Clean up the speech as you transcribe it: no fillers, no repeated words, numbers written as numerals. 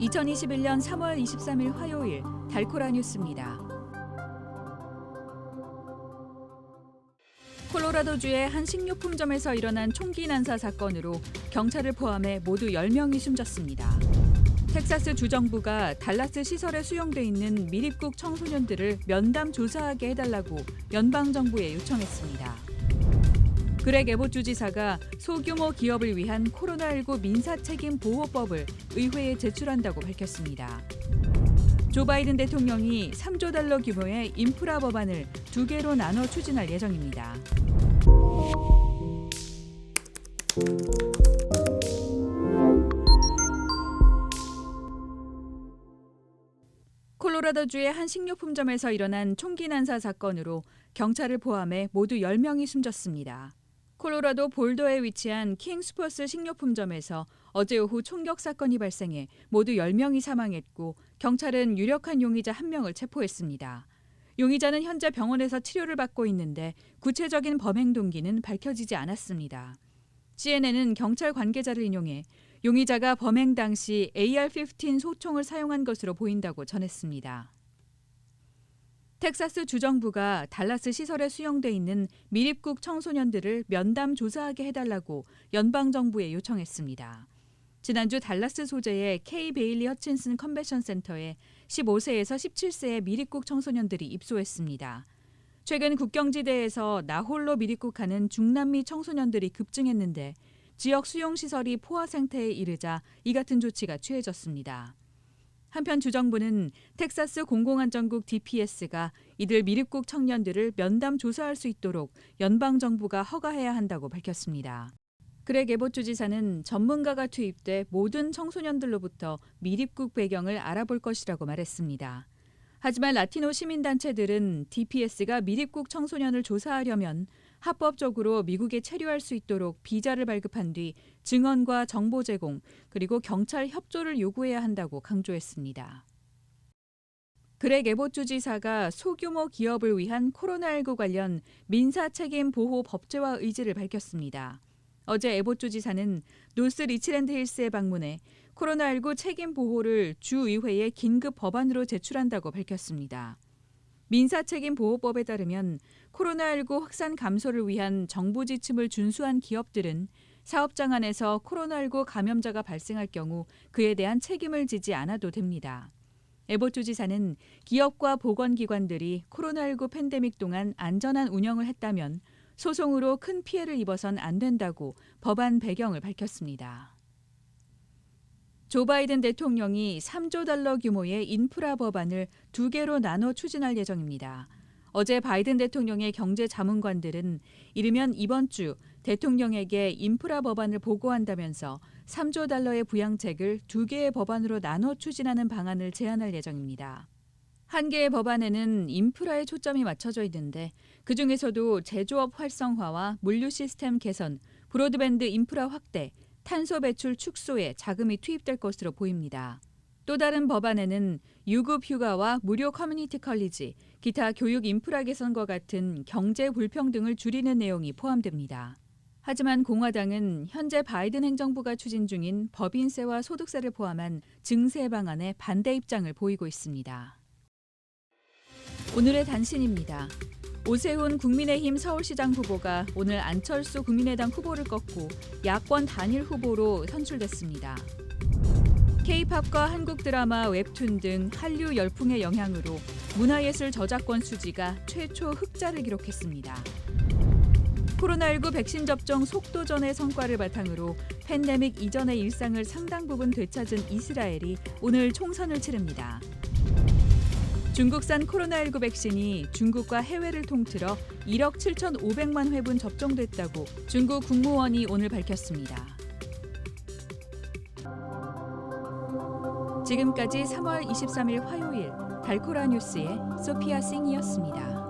2021년 3월 23일 화요일 달코라 뉴스입니다. 콜로라도주의 한 식료품점에서 일어난 총기 난사 사건으로 경찰을 포함해 모두 10명이 숨졌습니다. 텍사스 주정부가 달라스 시설에 수용돼 있는 미립국 청소년들을 면담 조사하게 해달라고 연방정부에 요청했습니다. 그렉 에봇 주지사가 소규모 기업을 위한 코로나19 민사책임보호법을 의회에 제출한다고 밝혔습니다. 조 바이든 대통령이 3조 달러 규모의 인프라 법안을 2개로 나눠 추진할 예정입니다. 콜로라도주의 한 식료품점에서 일어난 총기 난사 사건으로 경찰을 포함해 모두 10명이 숨졌습니다. 콜로라도 볼더에 위치한 킹스퍼스 식료품점에서 어제 오후 총격 사건이 발생해 모두 10명이 사망했고 경찰은 유력한 용의자 1명을 체포했습니다. 용의자는 현재 병원에서 치료를 받고 있는데 구체적인 범행 동기는 밝혀지지 않았습니다. CNN은 경찰 관계자를 인용해 용의자가 범행 당시 AR-15 소총을 사용한 것으로 보인다고 전했습니다. 텍사스 주정부가 달라스 시설에 수용돼 있는 미립국 청소년들을 면담 조사하게 해달라고 연방정부에 요청했습니다. 지난주 달라스 소재의 K 베일리 허친슨 컨벤션 센터에 15세에서 17세의 미립국 청소년들이 입소했습니다. 최근 국경지대에서 나홀로 미립국하는 중남미 청소년들이 급증했는데 지역 수용시설이 포화 상태에 이르자 이 같은 조치가 취해졌습니다. 한편 주정부는 텍사스 공공안전국 DPS가 이들 미립국 청년들을 면담 조사할 수 있도록 연방정부가 허가해야 한다고 밝혔습니다. 그렉 에봇 주지사는 전문가가 투입돼 모든 청소년들로부터 미립국 배경을 알아볼 것이라고 말했습니다. 하지만 라티노 시민단체들은 DPS가 미립국 청소년을 조사하려면 합법적으로 미국에 체류할 수 있도록 비자를 발급한 뒤 증언과 정보 제공 그리고 경찰 협조를 요구해야 한다고 강조했습니다. 그렉 에봇 주지사가 소규모 기업을 위한 코로나19 관련 민사책임 보호 법제화 의지를 밝혔습니다. 어제 에봇 주지사는 노스 리치랜드 힐스에 방문해 코로나19 책임 보호를 주의회에 긴급 법안으로 제출한다고 밝혔습니다. 민사책임보호법에 따르면 코로나19 확산 감소를 위한 정부 지침을 준수한 기업들은 사업장 안에서 코로나19 감염자가 발생할 경우 그에 대한 책임을 지지 않아도 됩니다. 에봇 주지사는 기업과 보건기관들이 코로나19 팬데믹 동안 안전한 운영을 했다면 소송으로 큰 피해를 입어선 안 된다고 법안 배경을 밝혔습니다. 조 바이든 대통령이 3조 달러 규모의 인프라 법안을 2개로 나눠 추진할 예정입니다. 어제 바이든 대통령의 경제자문관들은 이르면 이번 주 대통령에게 인프라 법안을 보고한다면서 3조 달러의 부양책을 2개의 법안으로 나눠 추진하는 방안을 제안할 예정입니다. 한 개의 법안에는 인프라에 초점이 맞춰져 있는데 그중에서도 제조업 활성화와 물류 시스템 개선, 브로드밴드 인프라 확대, 탄소 배출 축소에 자금이 투입될 것으로 보입니다. 또 다른 법안에는 유급 휴가와 무료 커뮤니티 컬리지, 기타 교육 인프라 개선과 같은 경제 불평등을 줄이는 내용이 포함됩니다. 하지만 공화당은 현재 바이든 행정부가 추진 중인 법인세와 소득세를 포함한 증세 방안에 반대 입장을 보이고 있습니다. 오늘의 단신입니다. 오세훈 국민의힘 서울시장 후보가 오늘 안철수 국민의당 후보를 꺾고 야권 단일 후보로 선출됐습니다. K-팝과 한국 드라마, 웹툰 등 한류 열풍의 영향으로 문화예술 저작권 수지가 최초 흑자를 기록했습니다. 코로나19 백신 접종 속도전의 성과를 바탕으로 팬데믹 이전의 일상을 상당 부분 되찾은 이스라엘이 오늘 총선을 치릅니다. 중국산 코로나19 백신이 중국과 해외를 통틀어 1억 7,500만 회분 접종됐다고 중국 국무원이 오늘 밝혔습니다. 지금까지 3월 23일 화요일 달코라 뉴스의 소피아 싱이었습니다.